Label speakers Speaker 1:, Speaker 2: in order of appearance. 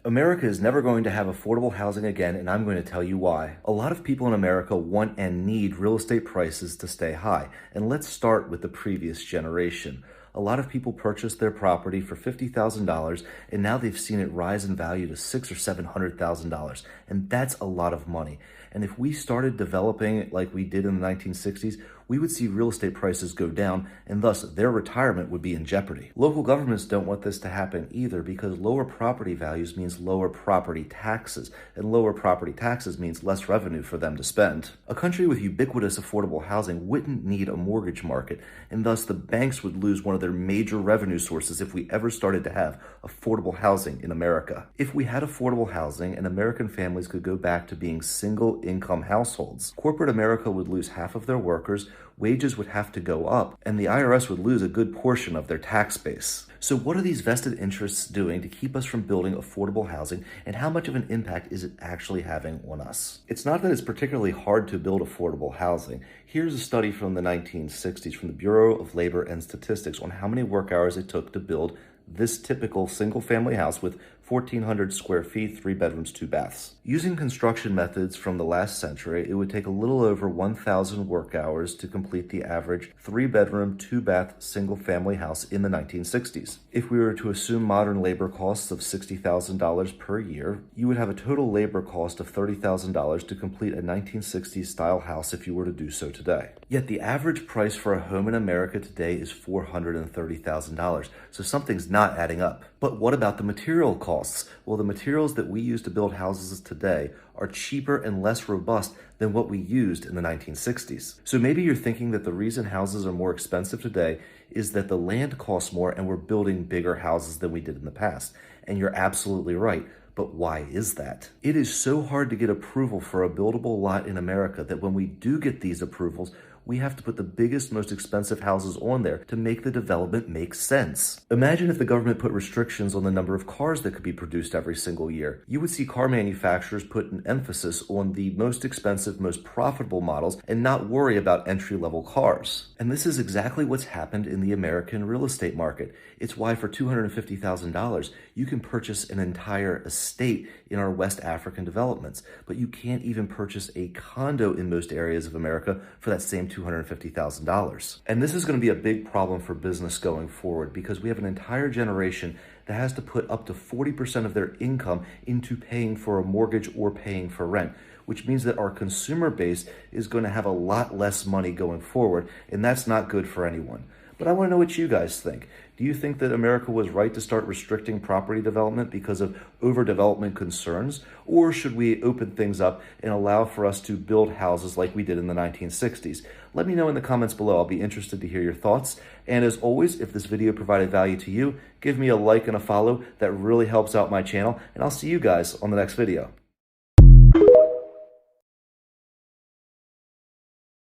Speaker 1: America is never going to have affordable housing again, and I'm going to tell you why. A lot of people in America want and need real estate prices to stay high, and let's start with the previous generation. A lot of people purchased their property for $50,000, and now they've seen it rise in value to $600,000 or $700,000, and that's a lot of money. And if we started developing like we did in the 1960s, we would see real estate prices go down, and thus their retirement would be in jeopardy. Local governments don't want this to happen either, because lower property values means lower property taxes, and lower property taxes means less revenue for them to spend. A country with ubiquitous affordable housing wouldn't need a mortgage market, and thus the banks would lose one of their major revenue sources if we ever started to have affordable housing in America. If we had affordable housing and American families could go back to being single income households, corporate America would lose half of their workers, wages would have to go up, and the IRS would lose a good portion of their tax base. So what are these vested interests doing to keep us from building affordable housing, and how much of an impact is it actually having on us? It's not that it's particularly hard to build affordable housing. Here's a study from the 1960s from the Bureau of Labor and Statistics on how many work hours it took to build this typical single-family house with 1,400 square feet, 3 bedrooms, 2 baths. Using construction methods from the last century, it would take a little over 1,000 work hours to complete the average 3-bedroom, 2-bath, single-family house in the 1960s. If we were to assume modern labor costs of $60,000 per year, you would have a total labor cost of $30,000 to complete a 1960s-style house if you were to do so today. Yet the average price for a home in America today is $430,000, so something's not adding up. But what about the material costs? Well, the materials that we use to build houses today are cheaper and less robust than what we used in the 1960s. So maybe you're thinking that the reason houses are more expensive today is that the land costs more and we're building bigger houses than we did in the past. And you're absolutely right. But why is that? It is so hard to get approval for a buildable lot in America that when we do get these approvals, we have to put the biggest, most expensive houses on there to make the development make sense. Imagine if the government put restrictions on the number of cars that could be produced every single year. You would see car manufacturers put an emphasis on the most expensive, most profitable models and not worry about entry-level cars. And this is exactly what's happened in the American real estate market. It's why for $250,000, you can purchase an entire estate in our West African developments, but you can't even purchase a condo in most areas of America for that same $250,000. And this is going to be a big problem for business going forward, because we have an entire generation that has to put up to 40% of their income into paying for a mortgage or paying for rent, which means that our consumer base is going to have a lot less money going forward, and that's not good for anyone. But I want to know what you guys think. Do you think that America was right to start restricting property development because of overdevelopment concerns? Or should we open things up and allow for us to build houses like we did in the 1960s? Let me know in the comments below. I'll be interested to hear your thoughts. And as always, if this video provided value to you, give me a like and a follow. That really helps out my channel. And I'll see you guys on the next video.